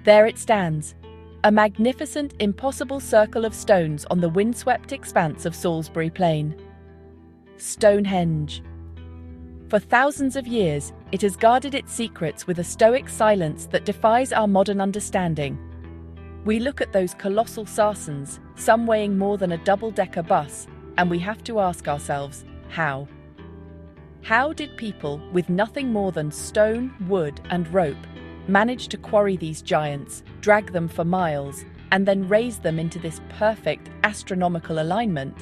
There it stands, a magnificent, impossible circle of stones on the windswept expanse of Salisbury Plain. Stonehenge. For thousands of years, it has guarded its secrets with a stoic silence that defies our modern understanding. We look at those colossal sarsens, some weighing more than a double-decker bus, and we have to ask ourselves, how? How did people, with nothing more than stone, wood, and rope, manage to quarry these giants, drag them for miles, and then raise them into this perfect astronomical alignment?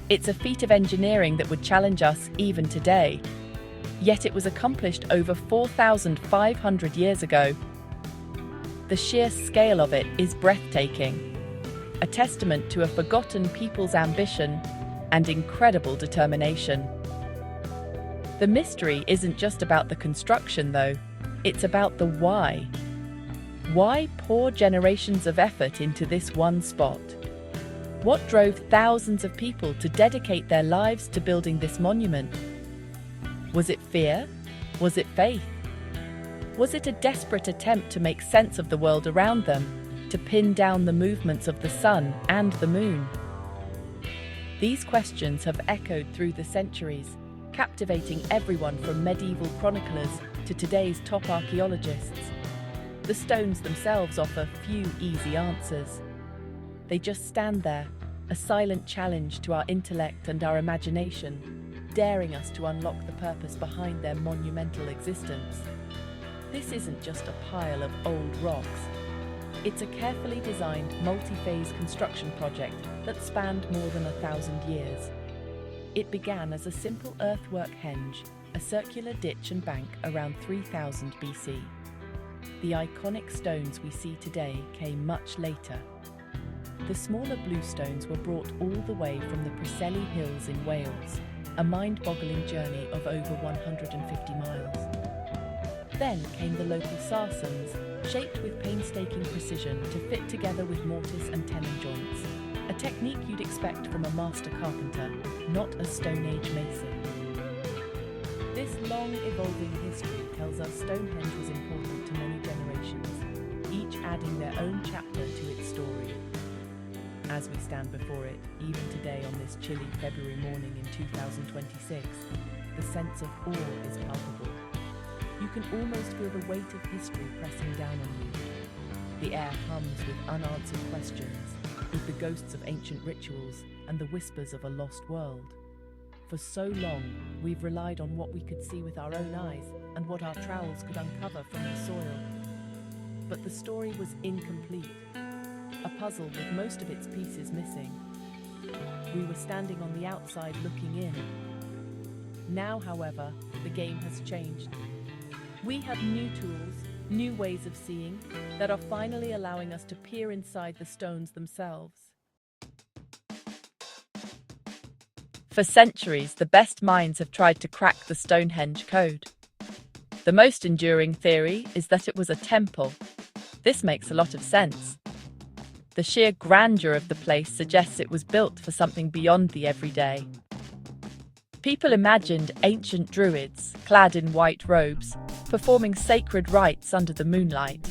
It's a feat of engineering that would challenge us even today. Yet it was accomplished over 4,500 years ago. The sheer scale of it is breathtaking, a testament to a forgotten people's ambition and incredible determination. The mystery isn't just about the construction, though. It's about the why. Why pour generations of effort into this one spot? What drove thousands of people to dedicate their lives to building this monument? Was it fear? Was it faith? Was it a desperate attempt to make sense of the world around them, to pin down the movements of the sun and the moon? These questions have echoed through the centuries, captivating everyone from medieval chroniclers to today's top archaeologists. The stones themselves offer few easy answers. They just stand there, a silent challenge to our intellect and our imagination, daring us to unlock the purpose behind their monumental existence. This isn't just a pile of old rocks. It's a carefully designed, multi-phase construction project that spanned more than 1,000 years. It began as a simple earthwork henge, a circular ditch and bank around 3000 BC. The iconic stones we see today came much later. The smaller bluestones were brought all the way from the Preseli Hills in Wales, a mind-boggling journey of over 150 miles. Then came the local sarsens, shaped with painstaking precision to fit together with mortise and tenon joints, a technique you'd expect from a master carpenter, not a Stone Age mason. This long evolving history tells us Stonehenge was important to many generations, each adding their own chapter to its story. As we stand before it, even today on this chilly February morning in 2026, the sense of awe is palpable. You can almost feel the weight of history pressing down on you. The air hums with unanswered questions, with the ghosts of ancient rituals and the whispers of a lost world. For so long, we've relied on what we could see with our own eyes and what our trowels could uncover from the soil. But the story was incomplete, a puzzle with most of its pieces missing. We were standing on the outside looking in. Now, however, the game has changed. We have new tools, new ways of seeing, that are finally allowing us to peer inside the stones themselves. For centuries, the best minds have tried to crack the Stonehenge code. The most enduring theory is that it was a temple. This makes a lot of sense. The sheer grandeur of the place suggests it was built for something beyond the everyday. People imagined ancient druids, clad in white robes, performing sacred rites under the moonlight.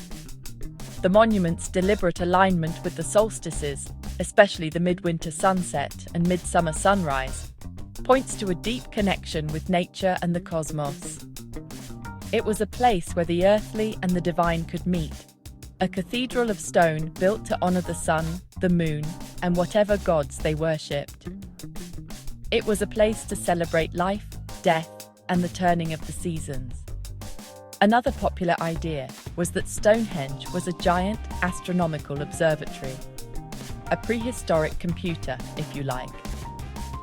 The monument's deliberate alignment with the solstices, especially the midwinter sunset and midsummer sunrise, points to a deep connection with nature and the cosmos. It was a place where the earthly and the divine could meet, a cathedral of stone built to honor the sun, the moon, and whatever gods they worshipped. It was a place to celebrate life, death, and the turning of the seasons. Another popular idea was that Stonehenge was a giant astronomical observatory, a prehistoric computer, if you like.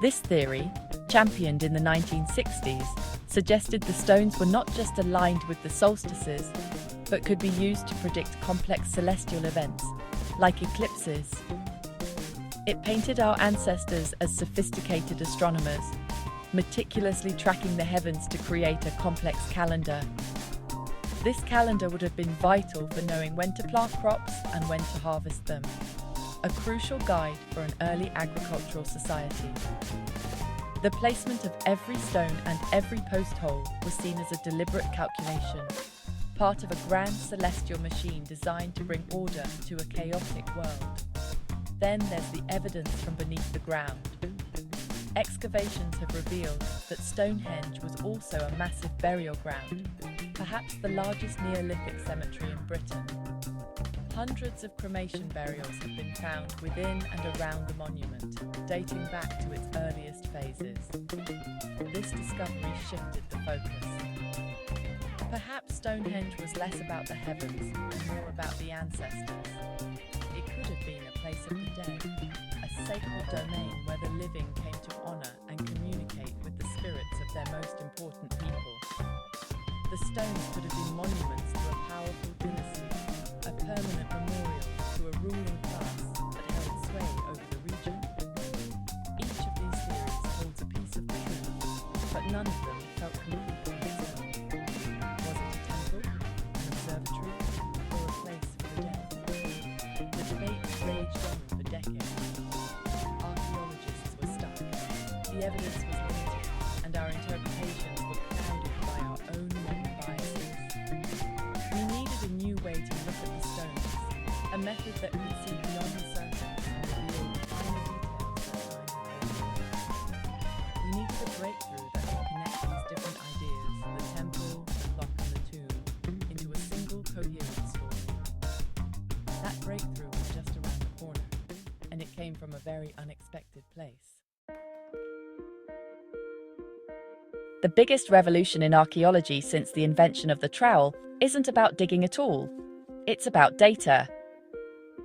This theory, championed in the 1960s, suggested the stones were not just aligned with the solstices, but could be used to predict complex celestial events, like eclipses. It painted our ancestors as sophisticated astronomers, meticulously tracking the heavens to create a complex calendar. This calendar would have been vital for knowing when to plant crops and when to harvest them, a crucial guide for an early agricultural society. The placement of every stone and every post hole was seen as a deliberate calculation, part of a grand celestial machine designed to bring order to a chaotic world. Then there's the evidence from beneath the ground. Excavations have revealed that Stonehenge was also a massive burial ground, perhaps the largest Neolithic cemetery in Britain. Hundreds of cremation burials have been found within and around the monument, dating back to its earliest phases. This discovery shifted the focus. Perhaps Stonehenge was less about the heavens and more about the ancestors. It could have been a place of the dead, a sacred domain where the living came to honor and communicate with the spirits of their most important people. The stones could have been monuments to a powerful dynasty, a permanent memorial to a ruling class that held sway over the region. Each of these theories holds a piece of the truth, but none of them felt complete on its own. Was it a temple, an observatory, or a place for the dead? The debate raged on for decades. Archaeologists were stuck. The evidence was limited, and our interpretations were clouded by our own modern biases. We needed a new way to look at the stones, a method that could see beyond the surface and reveal the finer details that time had overlooked. We needed a breakthrough that could connect these different ideas, the temple, the clock and the tomb, into a single coherent story. That breakthrough was just around the corner, and it came from a very unexpected place. The biggest revolution in archaeology since the invention of the trowel isn't about digging at all. It's about data.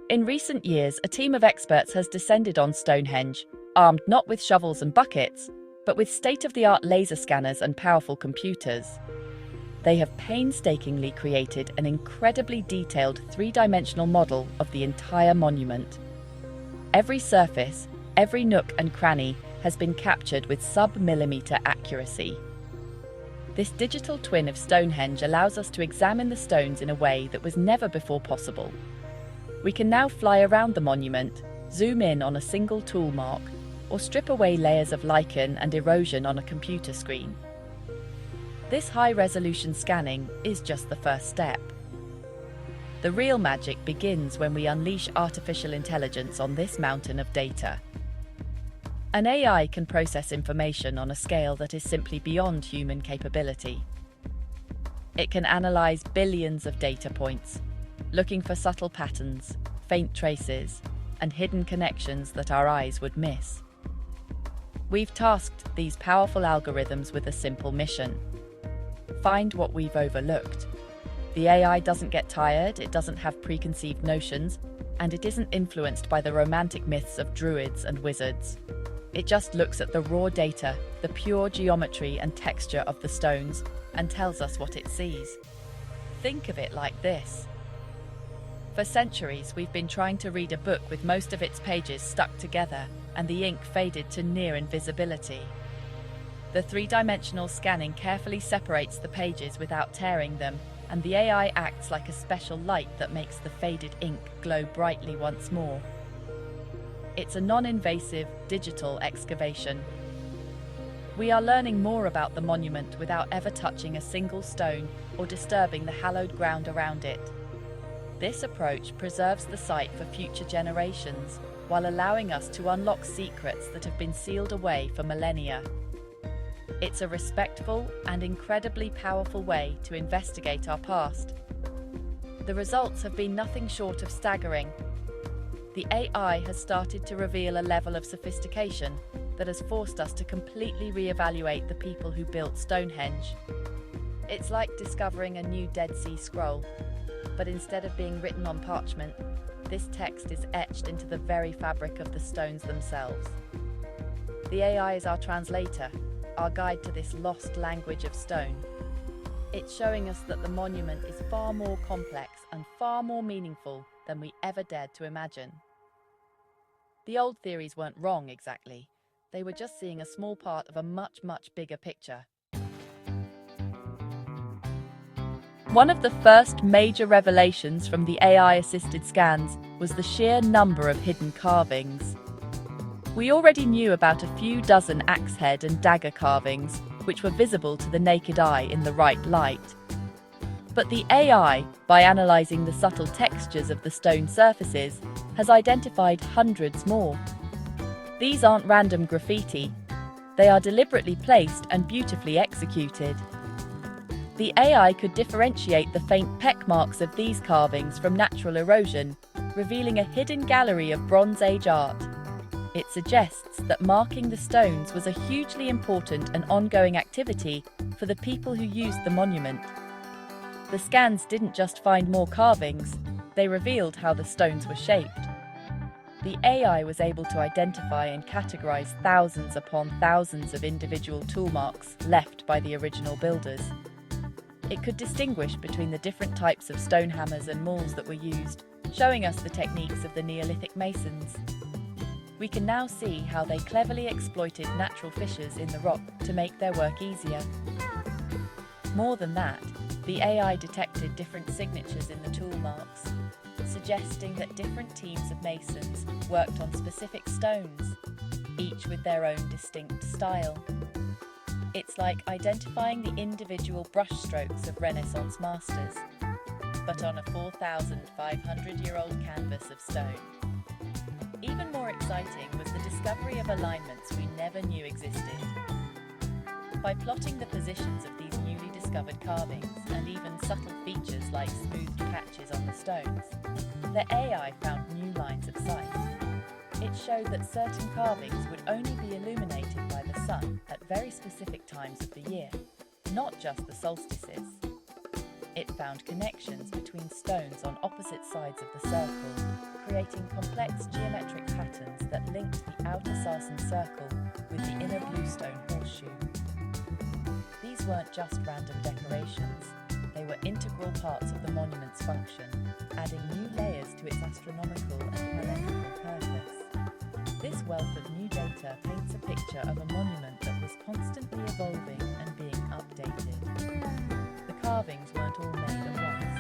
In recent years, a team of experts has descended on Stonehenge, armed not with shovels and buckets, but with state-of-the-art laser scanners and powerful computers. They have painstakingly created an incredibly detailed three-dimensional model of the entire monument. Every surface, every nook and cranny has been captured with sub-millimeter accuracy. This digital twin of Stonehenge allows us to examine the stones in a way that was never before possible. We can now fly around the monument, zoom in on a single tool mark, or strip away layers of lichen and erosion on a computer screen. This high-resolution scanning is just the first step. The real magic begins when we unleash artificial intelligence on this mountain of data. An AI can process information on a scale that is simply beyond human capability. It can analyze billions of data points, looking for subtle patterns, faint traces, and hidden connections that our eyes would miss. We've tasked these powerful algorithms with a simple mission: find what we've overlooked. The AI doesn't get tired, it doesn't have preconceived notions, and it isn't influenced by the romantic myths of druids and wizards. It just looks at the raw data, the pure geometry and texture of the stones, and tells us what it sees. Think of it like this. For centuries, we've been trying to read a book with most of its pages stuck together and the ink faded to near invisibility. The three-dimensional scanning carefully separates the pages without tearing them, and the AI acts like a special light that makes the faded ink glow brightly once more. It's a non-invasive, digital excavation. We are learning more about the monument without ever touching a single stone or disturbing the hallowed ground around it. This approach preserves the site for future generations, while allowing us to unlock secrets that have been sealed away for millennia. It's a respectful and incredibly powerful way to investigate our past. The results have been nothing short of staggering. The AI has started to reveal a level of sophistication that has forced us to completely re-evaluate the people who built Stonehenge. It's like discovering a new Dead Sea Scroll, but instead of being written on parchment, this text is etched into the very fabric of the stones themselves. The AI is our translator, our guide to this lost language of stone. It's showing us that the monument is far more complex and far more meaningful than we ever dared to imagine. The old theories weren't wrong exactly. They were just seeing a small part of a much bigger picture. One of the first major revelations from the AI-assisted scans was the sheer number of hidden carvings. We already knew about a few dozen axe head and dagger carvings, which were visible to the naked eye in the right light. But the AI, by analysing the subtle textures of the stone surfaces, has identified hundreds more. These aren't random graffiti. They are deliberately placed and beautifully executed. The AI could differentiate the faint peck marks of these carvings from natural erosion, revealing a hidden gallery of Bronze Age art. It suggests that marking the stones was a hugely important and ongoing activity for the people who used the monument. The scans didn't just find more carvings, they revealed how the stones were shaped. The AI was able to identify and categorize thousands upon thousands of individual tool marks left by the original builders. It could distinguish between the different types of stone hammers and mauls that were used, showing us the techniques of the Neolithic masons. We can now see how they cleverly exploited natural fissures in the rock to make their work easier. More than that, the AI detected different signatures in the tool marks, suggesting that different teams of masons worked on specific stones, each with their own distinct style. It's like identifying the individual brushstrokes of Renaissance masters, but on a 4,500-year-old canvas of stone. Even more exciting was the discovery of alignments we never knew existed. By plotting the positions of these newly discovered carvings and even subtle features like smoothed patches on the stones, the AI found new lines of sight. It showed that certain carvings would only be illuminated by the sun at very specific times of the year, not just the solstices. It found connections between stones on opposite sides of the circle, creating complex geometric patterns that linked the outer Sarsen circle with the inner bluestone horseshoe. These weren't just random decorations, they were integral parts of the monument's function, adding new layers to its astronomical and calendrical purpose. This wealth of new data paints a picture of a monument that was constantly evolving and being updated. The carvings weren't all made at once.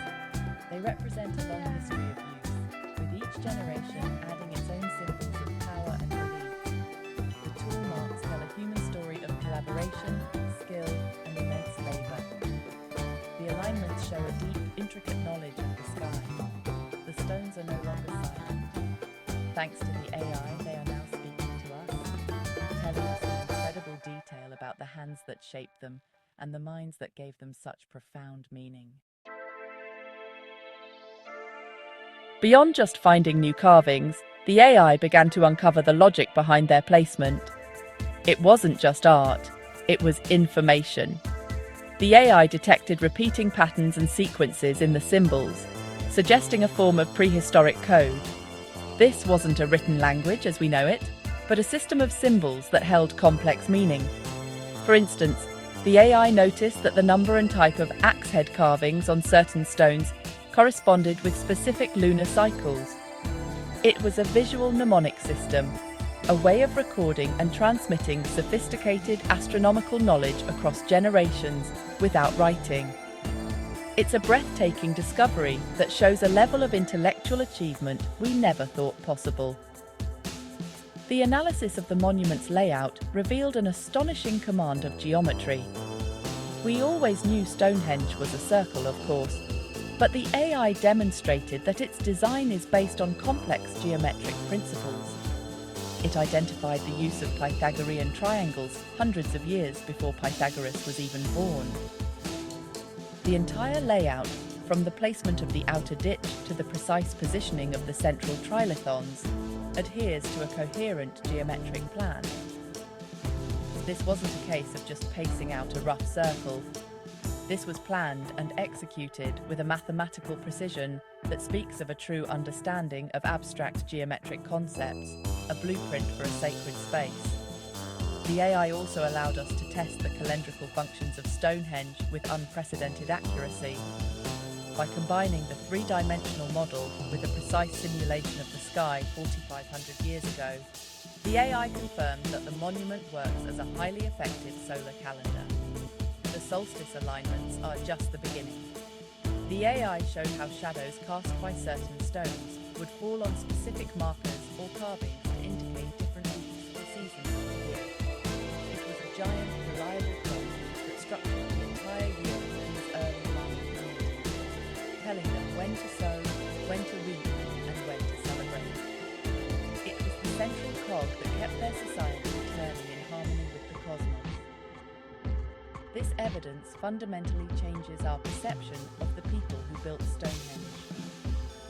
They represent a long history of use, with each generation adding its own symbols of power and belief. The tool marks tell a human story of collaboration, skill, and immense labour. The alignments show a deep, intricate knowledge of the sky. The stones are no longer silent. Thanks to the AI, they are now speaking to us, telling us with incredible detail about the hands that shaped them and the minds that gave them such profound meaning. Beyond just finding new carvings, the AI began to uncover the logic behind their placement. It wasn't just art, it was information. The AI detected repeating patterns and sequences in the symbols, suggesting a form of prehistoric code. This wasn't a written language as we know it, but a system of symbols that held complex meaning. For instance, the AI noticed that the number and type of axe head carvings on certain stones corresponded with specific lunar cycles. It was a visual mnemonic system, a way of recording and transmitting sophisticated astronomical knowledge across generations without writing. It's a breathtaking discovery that shows a level of intellectual achievement we never thought possible. The analysis of the monument's layout revealed an astonishing command of geometry. We always knew Stonehenge was a circle, of course, but the AI demonstrated that its design is based on complex geometric principles. It identified the use of Pythagorean triangles hundreds of years before Pythagoras was even born. The entire layout, from the placement of the outer ditch to the precise positioning of the central trilithons, adheres to a coherent geometric plan. This wasn't a case of just pacing out a rough circle. This was planned and executed with a mathematical precision that speaks of a true understanding of abstract geometric concepts, a blueprint for a sacred space. The AI also allowed us to test the calendrical functions of Stonehenge with unprecedented accuracy. By combining the three-dimensional model with a precise simulation of the sky 4,500 years ago, the AI confirmed that the monument works as a highly effective solar calendar. The solstice alignments are just the beginning. The AI showed how shadows cast by certain stones would fall on specific markers or carvings to indicate different weeks or seasons of the year. It was a giant, reliable code that structured the entire year in these early Roman communities. when to sow, when to reap, and when to celebrate. It was the central cog that kept their society turning in harmony with the cosmos. This evidence fundamentally changes our perception of the people who built Stonehenge.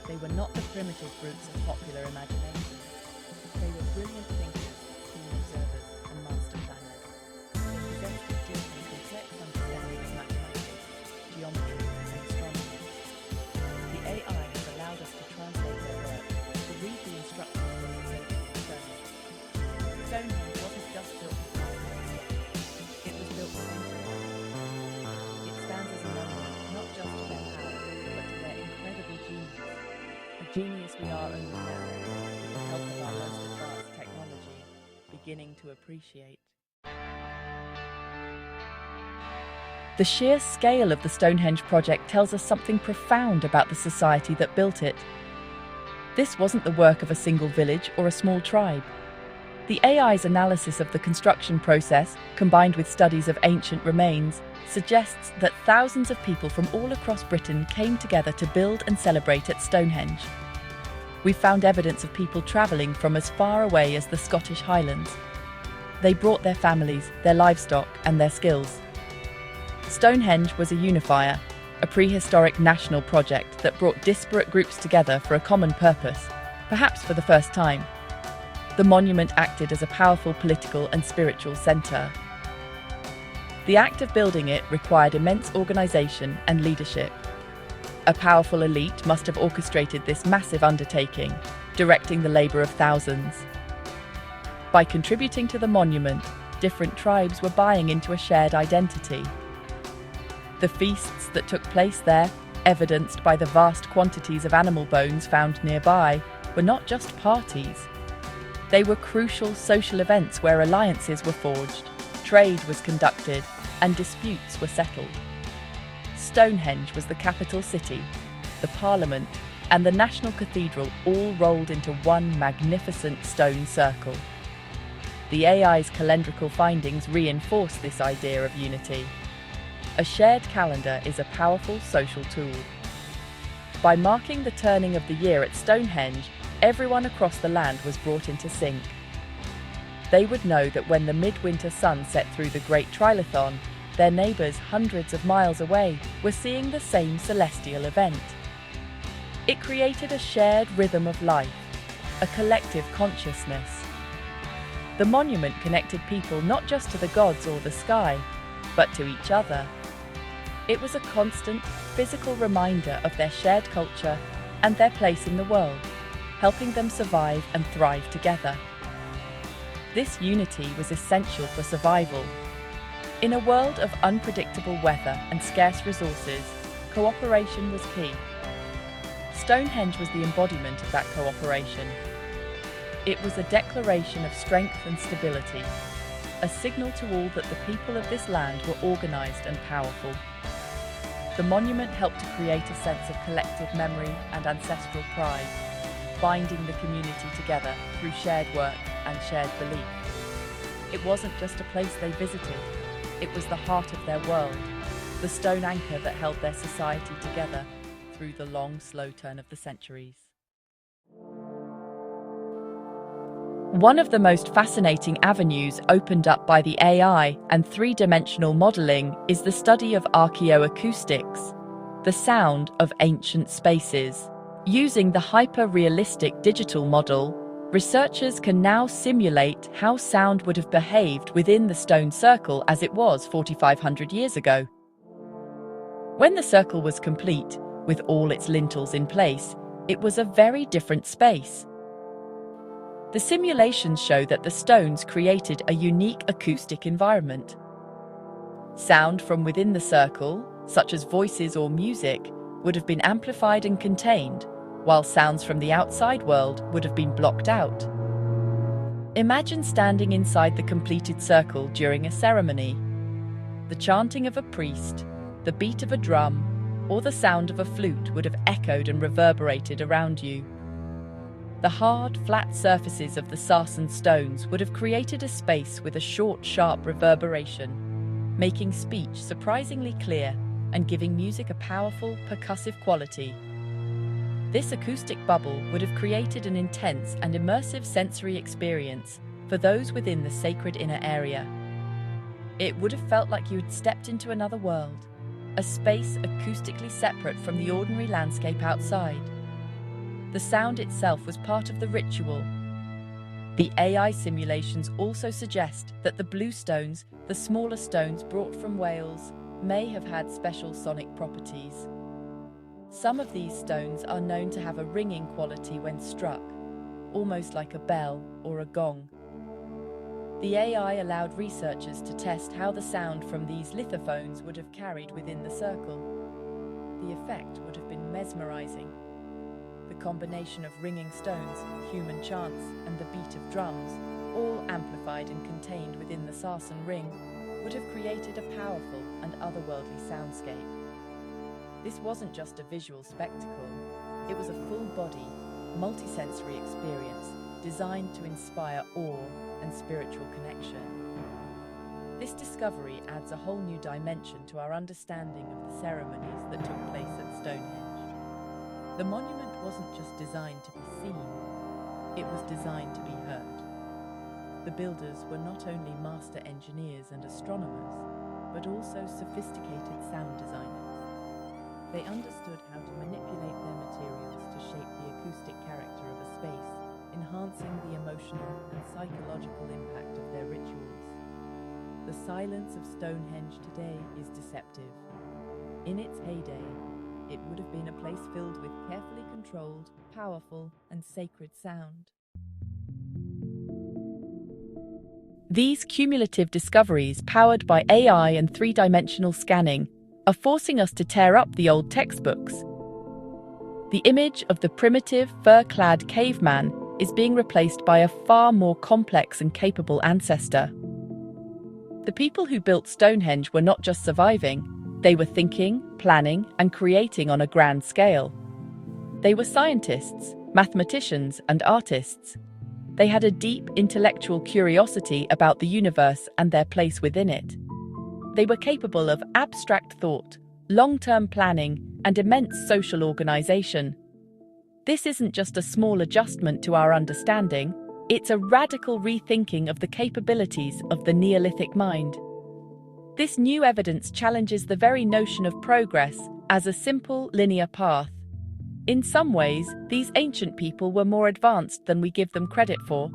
They were not the primitive brutes of popular imagination. They were brilliant thinkers, keen observers, and master planners. They possessed a deep and complex understanding of mathematics, geometry, and astronomy. The AI has allowed us to translate their work, to read the instructions from the sacred stone. Stonehenge wasn't just built with marble, it was built with intellect. It stands as a monument not just to their power, but to their incredible genius. A genius we are only now, with the help of our most advanced technology, beginning to appreciate. The sheer scale of the Stonehenge project tells us something profound about the society that built it. This wasn't the work of a single village or a small tribe. The AI's analysis of the construction process, combined with studies of ancient remains, suggests that thousands of people from all across Britain came together to build and celebrate at Stonehenge. We found evidence of people travelling from as far away as the Scottish Highlands. They brought their families, their livestock, and their skills. Stonehenge was a unifier, a prehistoric national project that brought disparate groups together for a common purpose, perhaps for the first time. The monument acted as a powerful political and spiritual centre. The act of building it required immense organisation and leadership. A powerful elite must have orchestrated this massive undertaking, directing the labour of thousands. By contributing to the monument, different tribes were buying into a shared identity. The feasts that took place there, evidenced by the vast quantities of animal bones found nearby, were not just parties. They were crucial social events where alliances were forged, trade was conducted, and disputes were settled. Stonehenge was the capital city, the parliament, and the national cathedral all rolled into one magnificent stone circle. The AI's calendrical findings reinforce this idea of unity. A shared calendar is a powerful social tool. By marking the turning of the year at Stonehenge, everyone across the land was brought into sync. They would know that when the midwinter sun set through the Great Trilithon, their neighbours hundreds of miles away were seeing the same celestial event. It created a shared rhythm of life, a collective consciousness. The monument connected people not just to the gods or the sky, but to each other. It was a constant, physical reminder of their shared culture and their place in the world, helping them survive and thrive together. This unity was essential for survival. In a world of unpredictable weather and scarce resources, cooperation was key. Stonehenge was the embodiment of that cooperation. It was a declaration of strength and stability, a signal to all that the people of this land were organised and powerful. The monument helped to create a sense of collective memory and ancestral pride, binding the community together through shared work and shared belief. It wasn't just a place they visited, it was the heart of their world, the stone anchor that held their society together through the long, slow turn of the centuries. One of the most fascinating avenues opened up by the AI and three-dimensional modelling is the study of archaeoacoustics, the sound of ancient spaces. Using the hyper-realistic digital model, researchers can now simulate how sound would have behaved within the stone circle as it was 4,500 years ago. When the circle was complete, with all its lintels in place, it was a very different space. The simulations show that the stones created a unique acoustic environment. Sound from within the circle, such as voices or music, would have been amplified and contained, while sounds from the outside world would have been blocked out. Imagine standing inside the completed circle during a ceremony. The chanting of a priest, the beat of a drum, or the sound of a flute would have echoed and reverberated around you. The hard, flat surfaces of the sarsen stones would have created a space with a short, sharp reverberation, making speech surprisingly clear and giving music a powerful, percussive quality. This acoustic bubble would have created an intense and immersive sensory experience for those within the sacred inner area. It would have felt like you had stepped into another world, a space acoustically separate from the ordinary landscape outside. The sound itself was part of the ritual. The AI simulations also suggest that the blue stones, the smaller stones brought from Wales, may have had special sonic properties. Some of these stones are known to have a ringing quality when struck, almost like a bell or a gong. The AI allowed researchers to test how the sound from these lithophones would have carried within the circle. The effect would have been mesmerizing. The combination of ringing stones, human chants, and the beat of drums, all amplified and contained within the Sarsen ring, would have created a powerful and otherworldly soundscape. This wasn't just a visual spectacle, it was a full-body, multisensory experience designed to inspire awe and spiritual connection. This discovery adds a whole new dimension to our understanding of the ceremonies that took place at Stonehenge. The monument wasn't just designed to be seen, it was designed to be heard. The builders were not only master engineers and astronomers, but also sophisticated sound designers. They understood how to manipulate their materials to shape the acoustic character of a space, enhancing the emotional and psychological impact of their rituals. The silence of Stonehenge today is deceptive. In its heyday, it would have been a place filled with carefully controlled, powerful, and sacred sound. These cumulative discoveries, powered by AI and three-dimensional scanning, are forcing us to tear up the old textbooks. The image of the primitive, fur-clad caveman is being replaced by a far more complex and capable ancestor. The people who built Stonehenge were not just surviving, they were thinking, planning, and creating on a grand scale. They were scientists, mathematicians, and artists. They had a deep intellectual curiosity about the universe and their place within it. They were capable of abstract thought, long-term planning, and immense social organization. This isn't just a small adjustment to our understanding, it's a radical rethinking of the capabilities of the Neolithic mind. This new evidence challenges the very notion of progress as a simple, linear path. In some ways, these ancient people were more advanced than we give them credit for.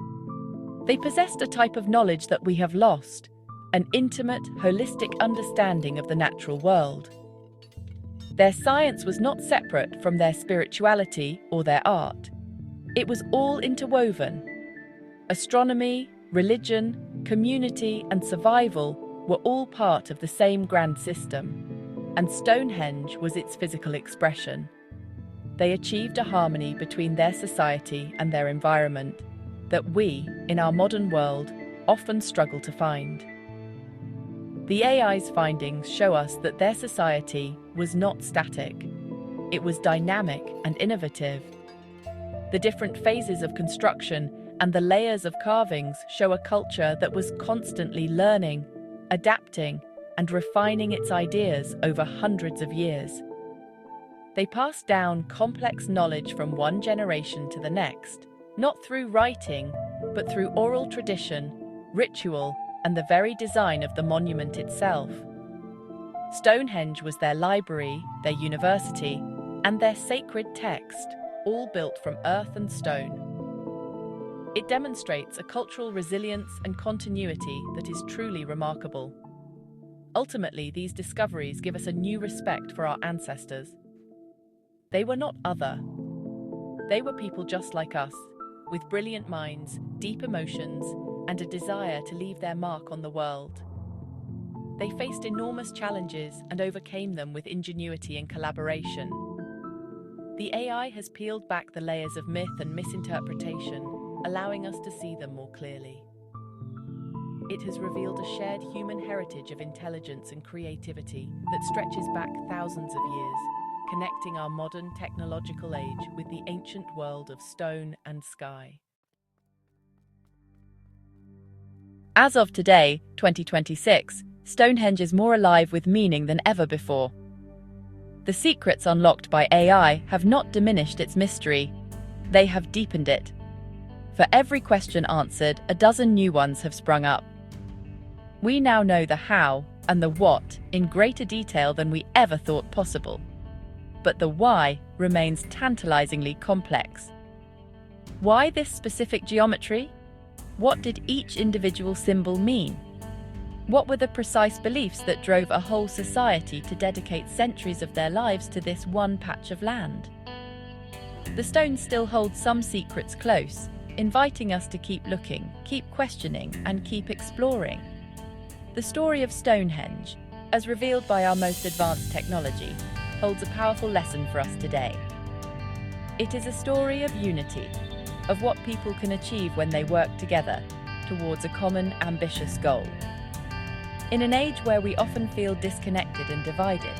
They possessed a type of knowledge that we have lost, an intimate, holistic understanding of the natural world. Their science was not separate from their spirituality or their art. It was all interwoven. Astronomy, religion, community, and survival were all part of the same grand system, and Stonehenge was its physical expression. They achieved a harmony between their society and their environment that we, in our modern world, often struggle to find. The AI's findings show us that their society was not static. It was dynamic and innovative. The different phases of construction and the layers of carvings show a culture that was constantly learning, adapting, and refining its ideas over hundreds of years. They passed down complex knowledge from one generation to the next, not through writing, but through oral tradition, ritual, and the very design of the monument itself. Stonehenge was their library, their university, and their sacred text, all built from earth and stone. It demonstrates a cultural resilience and continuity that is truly remarkable. Ultimately, these discoveries give us a new respect for our ancestors. They were not other. They were people just like us, with brilliant minds, deep emotions, and a desire to leave their mark on the world. They faced enormous challenges and overcame them with ingenuity and collaboration. The AI has peeled back the layers of myth and misinterpretation, allowing us to see them more clearly. It has revealed a shared human heritage of intelligence and creativity that stretches back thousands of years, connecting our modern technological age with the ancient world of stone and sky. As of today, 2026, Stonehenge is more alive with meaning than ever before. The secrets unlocked by AI have not diminished its mystery. They have deepened it. For every question answered, a dozen new ones have sprung up. We now know the how and the what in greater detail than we ever thought possible. But the why remains tantalizingly complex. Why this specific geometry? What did each individual symbol mean? What were the precise beliefs that drove a whole society to dedicate centuries of their lives to this one patch of land? The stones still hold some secrets close, inviting us to keep looking, keep questioning, and keep exploring. The story of Stonehenge, as revealed by our most advanced technology, holds a powerful lesson for us today. It is a story of unity, of what people can achieve when they work together towards a common, ambitious goal. In an age where we often feel disconnected and divided,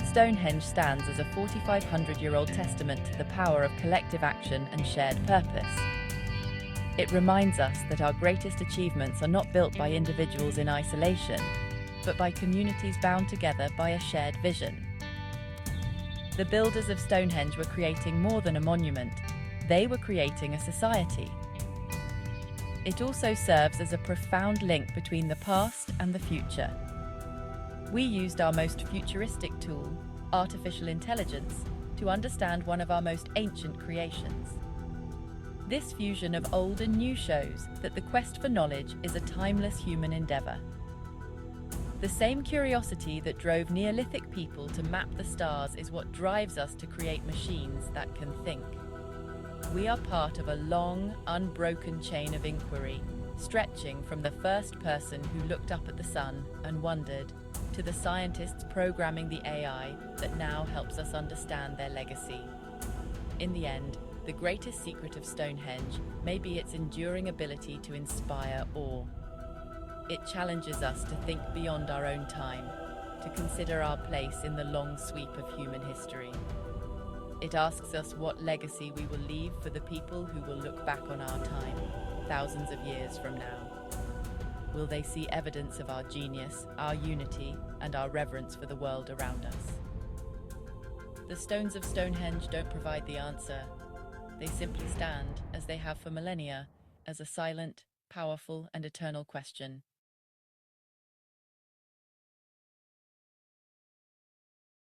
Stonehenge stands as a 4,500-year-old testament to the power of collective action and shared purpose. It reminds us that our greatest achievements are not built by individuals in isolation, but by communities bound together by a shared vision. The builders of Stonehenge were creating more than a monument. They were creating a society. It also serves as a profound link between the past and the future. We used our most futuristic tool, artificial intelligence, to understand one of our most ancient creations. This fusion of old and new shows that the quest for knowledge is a timeless human endeavor. The same curiosity that drove Neolithic people to map the stars is what drives us to create machines that can think. We are part of a long, unbroken chain of inquiry, stretching from the first person who looked up at the sun and wondered, to the scientists programming the AI that now helps us understand their legacy. In the end, the greatest secret of Stonehenge may be its enduring ability to inspire awe. It challenges us to think beyond our own time, to consider our place in the long sweep of human history. It asks us what legacy we will leave for the people who will look back on our time, thousands of years from now. Will they see evidence of our genius, our unity, and our reverence for the world around us? The stones of Stonehenge don't provide the answer. They simply stand, as they have for millennia, as a silent, powerful, and eternal question.